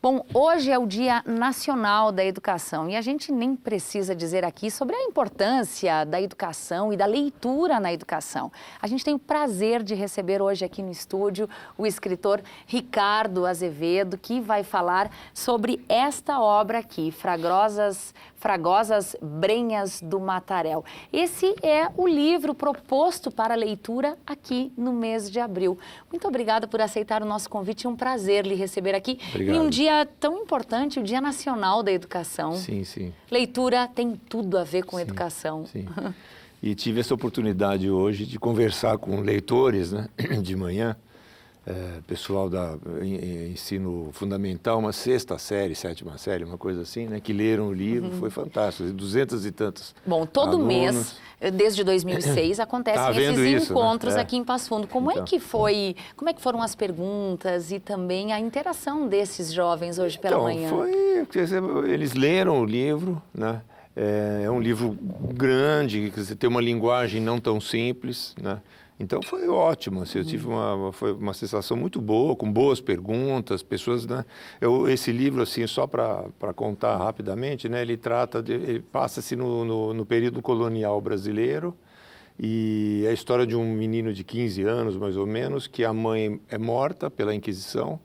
Bom, hoje é o Dia Nacional da Educação e a gente nem precisa dizer aqui sobre a importância da educação e da leitura na educação. A gente tem o prazer de receber hoje aqui no estúdio o escritor Ricardo Azevedo, que vai falar sobre esta obra aqui, Fragosas Brenhas do Mataréu. Esse é o livro proposto para leitura aqui no mês de abril. Muito obrigada por aceitar o nosso convite, é um prazer lhe receber aqui. Obrigado. Em um dia tão importante, o Dia Nacional da Educação. Sim, sim. Leitura tem tudo a ver com educação. Sim. E tive essa oportunidade hoje de conversar com leitores, né, de manhã, pessoal da ensino fundamental, uma sexta série, sétima série, uma coisa assim, né, que leram o livro, foi fantástico, 200 e tantos. Bom, todo alunos. Mês, desde 2006, acontecem esses encontros, né? Aqui em Passo Fundo. Como é que foram as perguntas e também a interação desses jovens hoje pela manhã? Eles leram o livro, né? É um livro grande, que tem uma linguagem não tão simples, né? Então foi ótimo, assim, eu tive uma sensação muito boa, com boas perguntas, pessoas, né? Esse livro, assim, só para contar rapidamente, né? Ele passa-se no período colonial brasileiro e é a história de um menino de 15 anos, mais ou menos, que a mãe é morta pela Inquisição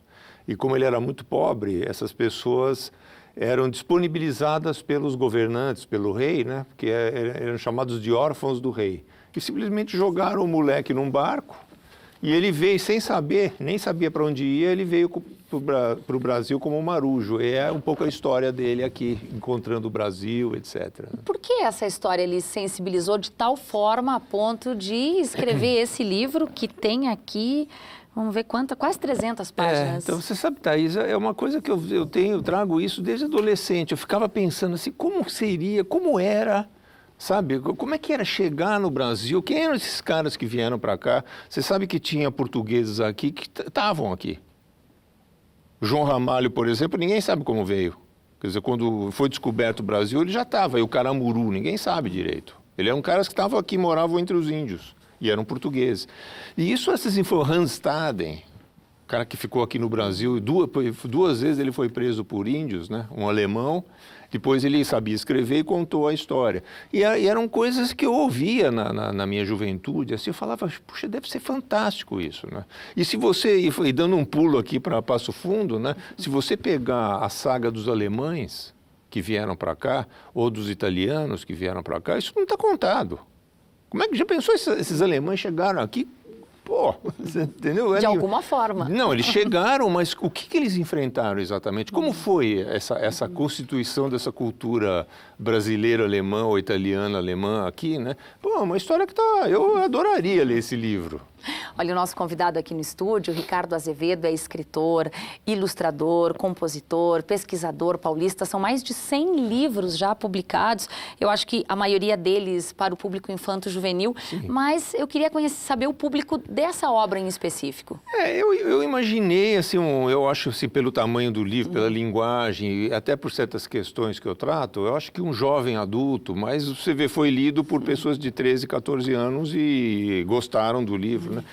e como ele era muito pobre, essas pessoas eram disponibilizadas pelos governantes, pelo rei, né? Porque eram chamados de órfãos do rei. Que simplesmente jogaram o moleque num barco e ele veio sem saber, nem sabia para onde ia, ele veio para o Brasil como um marujo. E é um pouco a história dele aqui, encontrando o Brasil, etc. Por que essa história ele sensibilizou de tal forma a ponto de escrever esse livro que tem aqui, vamos ver quase 300 páginas? Então, você sabe, Thaís, é uma coisa que eu trago isso desde adolescente. Eu ficava pensando assim, como era... Sabe, como é que era chegar no Brasil? Quem eram esses caras que vieram para cá? Você sabe que tinha portugueses aqui que estavam aqui. O João Ramalho, por exemplo, ninguém sabe como veio. Quer dizer, quando foi descoberto o Brasil, ele já estava. E o Caramuru, ninguém sabe direito. Ele é um cara que estavam aqui, moravam entre os índios. E eram portugueses. E isso, Hans Staden, cara que ficou aqui no Brasil, duas vezes ele foi preso por índios, né? Um alemão. Depois ele sabia escrever e contou a história. E eram coisas que eu ouvia na minha juventude, assim, eu falava, puxa, deve ser fantástico isso, né? E se você, e dando um pulo aqui para Passo Fundo, né? Se você pegar a saga dos alemães que vieram para cá, ou dos italianos que vieram para cá, isso não está contado. Como é que já pensou esses alemães chegaram aqui? Pô, você entendeu? De alguma forma. Não, eles chegaram, mas o que eles enfrentaram exatamente? Como foi essa constituição dessa cultura brasileira, alemã ou italiana, alemã aqui, né? Pô, uma história que eu adoraria ler esse livro. Olha, o nosso convidado aqui no estúdio, Ricardo Azevedo, é escritor, ilustrador, compositor, pesquisador paulista. São mais de 100 livros já publicados. Eu acho que a maioria deles para o público infanto-juvenil. Mas eu queria saber o público dessa obra em específico. Eu imaginei, assim, eu acho, assim, pelo tamanho do livro, pela linguagem, até por certas questões que eu trato, eu acho que um jovem adulto, mas você vê, foi lido por pessoas de 13, 14 anos e gostaram do livro, né?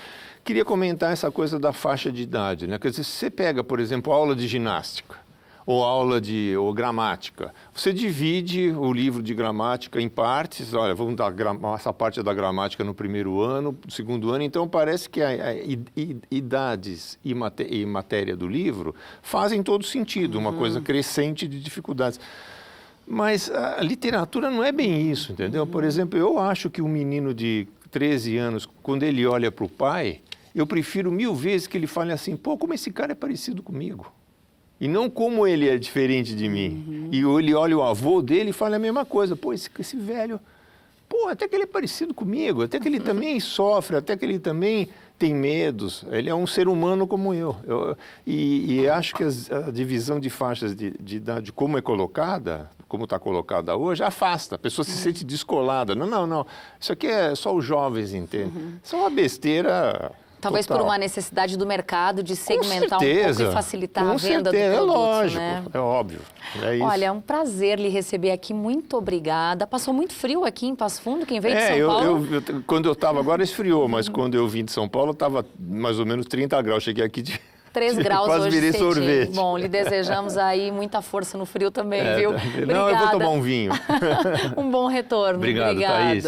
Queria comentar essa coisa da faixa de idade, né? Quer dizer, se você pega, por exemplo, aula de ginástica ou gramática, você divide o livro de gramática em partes. Olha, vamos dar essa parte da gramática no primeiro ano, no segundo ano. Então, parece que idades e matéria do livro fazem todo sentido, uma coisa crescente de dificuldades. Mas a literatura não é bem isso, entendeu? Por exemplo, eu acho que um menino de 13 anos, quando ele olha para o pai, eu prefiro 1000 vezes que ele fale assim, pô, como esse cara é parecido comigo. E não como ele é diferente de mim. E ele olha o avô dele e fala a mesma coisa. Pô, esse velho, pô, até que ele é parecido comigo, até que ele também sofre, até que ele também tem medos. Ele é um ser humano como eu. E acho que a divisão de faixas de idade, como é colocada, como está colocada hoje, afasta. A pessoa se sente descolada. Não. Isso aqui é só os jovens entendem. Isso é uma besteira... Talvez total. por uma necessidade do mercado de segmentar um pouco e facilitar a venda do produto, é lógico, né? É óbvio. É isso. Olha, é um prazer lhe receber aqui, muito obrigada. Passou muito frio aqui em Passo Fundo, quem veio de São Paulo? Quando eu estava agora esfriou, mas quando eu vim de São Paulo estava mais ou menos 30 graus. Cheguei aqui 3 graus Quase hoje. virei cedinho. sorvete. Bom, lhe desejamos aí muita força no frio também, viu? Não, eu vou tomar um vinho. Um bom retorno. Obrigado, Obrigada. Thaís.